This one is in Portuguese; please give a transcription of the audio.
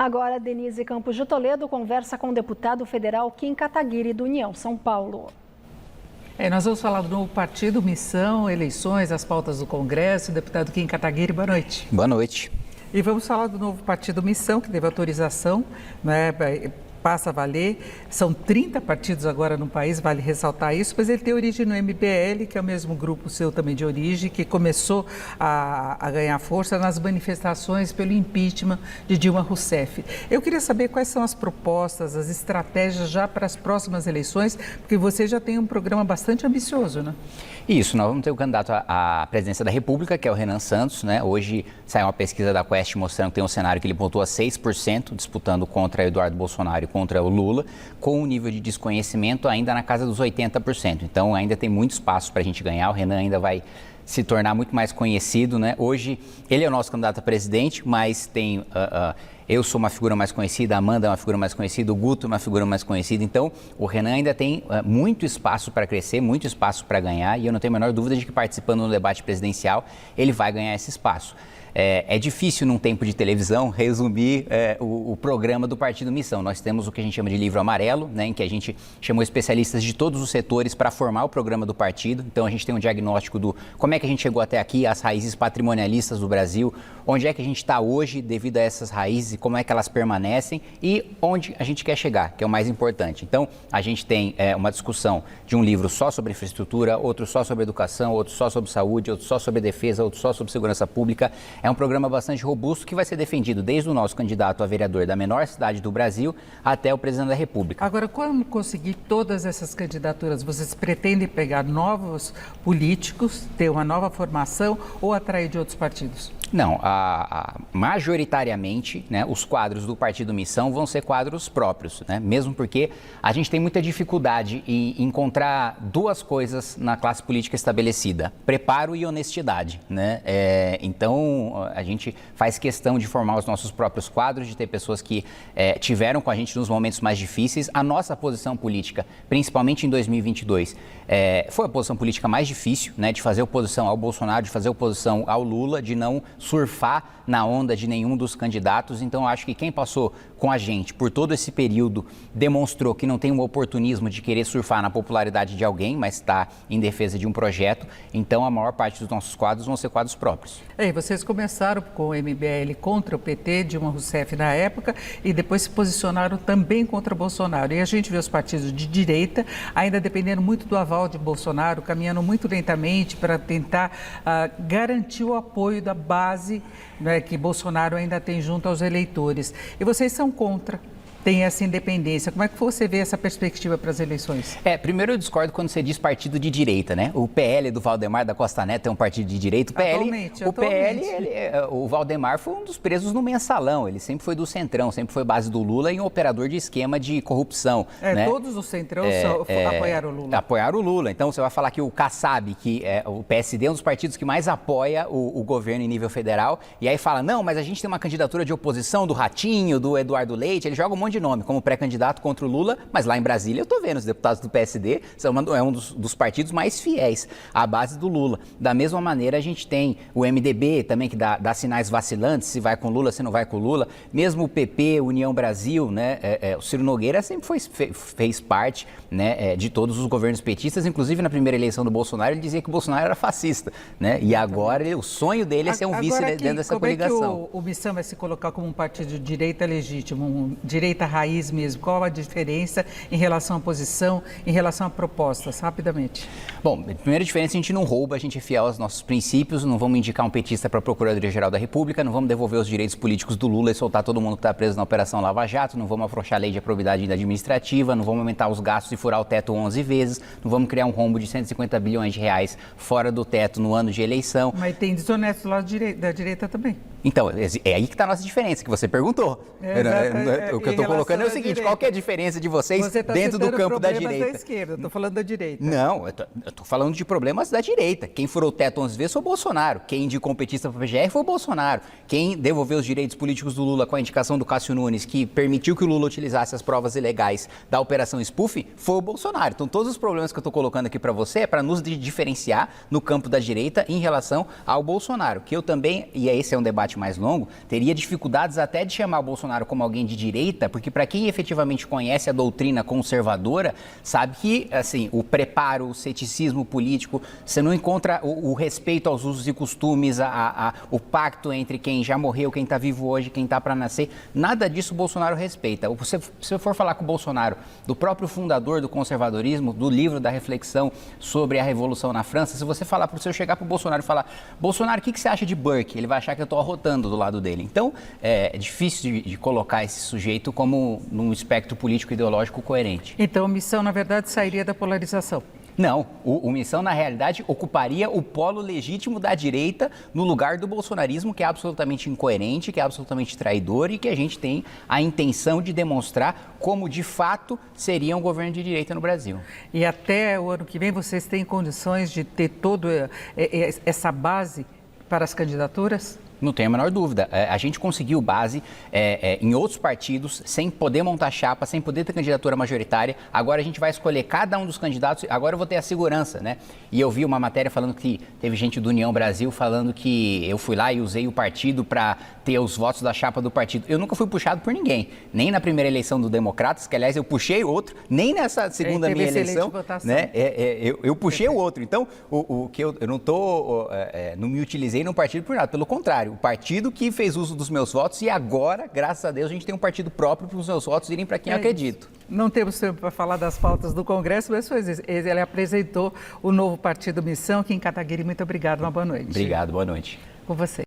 Agora, Denise Campos de Toledo conversa com o deputado federal Kim Kataguiri, do União São Paulo. Nós vamos falar do novo partido, missão, eleições, as pautas do Congresso. Deputado Kim Kataguiri, boa noite. Boa noite. E vamos falar do novo partido Missão, que teve autorização, né, passa a valer. São 30 partidos agora no país, vale ressaltar isso, mas ele tem origem no MBL, que é o mesmo grupo seu também de origem, que começou a ganhar força nas manifestações pelo impeachment de Dilma Rousseff. Eu queria saber quais são as propostas, as estratégias já para as próximas eleições, porque você já tem um programa bastante ambicioso, né? Isso, nós vamos ter o candidato à presidência da República, que é o Renan Santos, né? Hoje saiu uma pesquisa da Quest mostrando que tem um cenário que ele pontua 6%, disputando contra Eduardo Bolsonaro e contra o Lula, com um nível de desconhecimento ainda na casa dos 80%. Então ainda tem muito espaço para a gente ganhar, o Renan ainda vai se tornar muito mais conhecido, né? Hoje ele é o nosso candidato a presidente, mas tem... eu sou uma figura mais conhecida, a Amanda é uma figura mais conhecida, o Guto é uma figura mais conhecida. Então, o Renan ainda tem muito espaço para crescer, muito espaço para ganhar, e eu não tenho a menor dúvida de que participando no debate presidencial, ele vai ganhar esse espaço. É difícil, num tempo de televisão, resumir o programa do Partido Missão. Nós temos o que a gente chama de livro amarelo, né, em que a gente chamou especialistas de todos os setores para formar o programa do partido. Então, a gente tem um diagnóstico do como é que a gente chegou até aqui, as raízes patrimonialistas do Brasil, onde é que a gente está hoje devido a essas raízes, como é que elas permanecem e onde a gente quer chegar, que é o mais importante. Então, a gente tem uma discussão de um livro só sobre infraestrutura, outro só sobre educação, outro só sobre saúde, outro só sobre defesa, outro só sobre segurança pública. É um programa bastante robusto que vai ser defendido desde o nosso candidato a vereador da menor cidade do Brasil até o presidente da República. Agora, como conseguir todas essas candidaturas? Vocês pretendem pegar novos políticos, ter uma nova formação ou atrair de outros partidos? Não, majoritariamente, né, os quadros do Partido Missão vão ser quadros próprios, né? Mesmo porque a gente tem muita dificuldade em encontrar duas coisas na classe política estabelecida: preparo e honestidade, né? Então, a gente faz questão de formar os nossos próprios quadros, de ter pessoas que tiveram com a gente nos momentos mais difíceis. A nossa posição política, principalmente em 2022, foi a posição política mais difícil, né, de fazer oposição ao Bolsonaro, de fazer oposição ao Lula, de não surfar na onda de nenhum dos candidatos. Então, acho que quem passou com a gente por todo esse período demonstrou que não tem um oportunismo de querer surfar na popularidade de alguém, mas está em defesa de um projeto. Então, a maior parte dos nossos quadros vão ser quadros próprios. Vocês começaram com o MBL contra o PT, Dilma Rousseff na época, e depois se posicionaram também contra Bolsonaro. E a gente vê os partidos de direita ainda dependendo muito do aval de Bolsonaro, caminhando muito lentamente para tentar garantir o apoio da base, né, que Bolsonaro ainda tem junto aos eleitores. E vocês são contra. Tem essa independência. Como é que você vê essa perspectiva para as eleições? Primeiro eu discordo quando você diz partido de direita, né? O PL do Valdemar da Costa Neto é um partido de direita. O Valdemar foi um dos presos no mensalão. Ele sempre foi do Centrão, sempre foi base do Lula e um operador de esquema de corrupção. Né? Todos do Centrão apoiaram o Lula. Apoiaram o Lula. Então você vai falar que o Kassab, que o PSD é um dos partidos que mais apoia o governo em nível federal, e aí fala, não, mas a gente tem uma candidatura de oposição do Ratinho, do Eduardo Leite, ele joga um monte de nome como pré-candidato contra o Lula, mas lá em Brasília eu estou vendo os deputados do PSD, é um dos partidos mais fiéis à base do Lula. Da mesma maneira, a gente tem o MDB também, que dá sinais vacilantes, se vai com Lula, se não vai com Lula. Mesmo o PP, União Brasil, né, o Ciro Nogueira sempre fez parte, né, de todos os governos petistas, inclusive na primeira eleição do Bolsonaro, ele dizia que o Bolsonaro era fascista, né, e agora o sonho dele é ser um vice dentro dessa coligação. Como é que o Missão vai se colocar como um partido de direita legítimo, direita raiz mesmo? Qual a diferença em relação à posição, em relação a propostas? Rapidamente. Bom, a primeira diferença, a gente não rouba, a gente é fiel aos nossos princípios, não vamos indicar um petista para a Procuradoria-Geral da República, não vamos devolver os direitos políticos do Lula e soltar todo mundo que está preso na Operação Lava Jato, não vamos afrouxar a lei de aprobidade administrativa, não vamos aumentar os gastos e furar o teto 11 vezes, não vamos criar um rombo de 150 bilhões de reais fora do teto no ano de eleição. Mas tem desonestos lá da direita também. Então, é aí que está a nossa diferença, que você perguntou. O que eu estou colocando é o seguinte, qual que é a diferença de vocês dentro do campo da direita? Da esquerda, eu estou falando da direita. Não, eu estou falando de problemas da direita. Quem furou o teto 11 vezes foi o Bolsonaro. Quem indicou petista para a PGR foi o Bolsonaro. Quem devolveu os direitos políticos do Lula com a indicação do Cássio Nunes, que permitiu que o Lula utilizasse as provas ilegais da Operação Spoofing, foi o Bolsonaro. Então, todos os problemas que eu estou colocando aqui para você é para nos diferenciar no campo da direita em relação ao Bolsonaro. Que eu também, e esse é um debate debate mais longo, teria dificuldades até de chamar o Bolsonaro como alguém de direita, porque para quem efetivamente conhece a doutrina conservadora, sabe que assim, o preparo, o ceticismo político, você não encontra o respeito aos usos e costumes, o pacto entre quem já morreu, quem está vivo hoje, quem está para nascer, nada disso o Bolsonaro respeita. Se você for falar com o Bolsonaro, do próprio fundador do conservadorismo, do livro da reflexão sobre a Revolução na França, se você falar, se eu chegar para o Bolsonaro e falar, Bolsonaro, o que você acha de Burke? Ele vai achar que eu estou arrotando do lado dele. Então, é difícil de colocar esse sujeito como num espectro político-ideológico coerente. Então, a missão, na verdade, sairia da polarização. Não, o Missão, na realidade, ocuparia o polo legítimo da direita no lugar do bolsonarismo, que é absolutamente incoerente, que é absolutamente traidor e que a gente tem a intenção de demonstrar como, de fato, seria um governo de direita no Brasil. E até o ano que vem vocês têm condições de ter toda essa base para as candidaturas? Não tenho a menor dúvida. A gente conseguiu base em outros partidos, sem poder montar chapa, sem poder ter candidatura majoritária. Agora a gente vai escolher cada um dos candidatos. Agora eu vou ter a segurança, né? E eu vi uma matéria falando que teve gente do União Brasil falando que eu fui lá e usei o partido para ter os votos da chapa do partido. Eu nunca fui puxado por ninguém. Nem na primeira eleição do Democratas, que aliás eu puxei outro, nem nessa segunda minha eleição. Né? Eu puxei o outro. Então, o que eu não não me utilizei no partido por nada. Pelo contrário. O partido que fez uso dos meus votos e agora, graças a Deus, a gente tem um partido próprio para os meus votos irem para quem eu acredito. Não temos tempo para falar das pautas do Congresso, mas ele apresentou o novo partido Missão aqui em Cataguiri. Muito obrigado, uma boa noite. Obrigado, boa noite. Com você.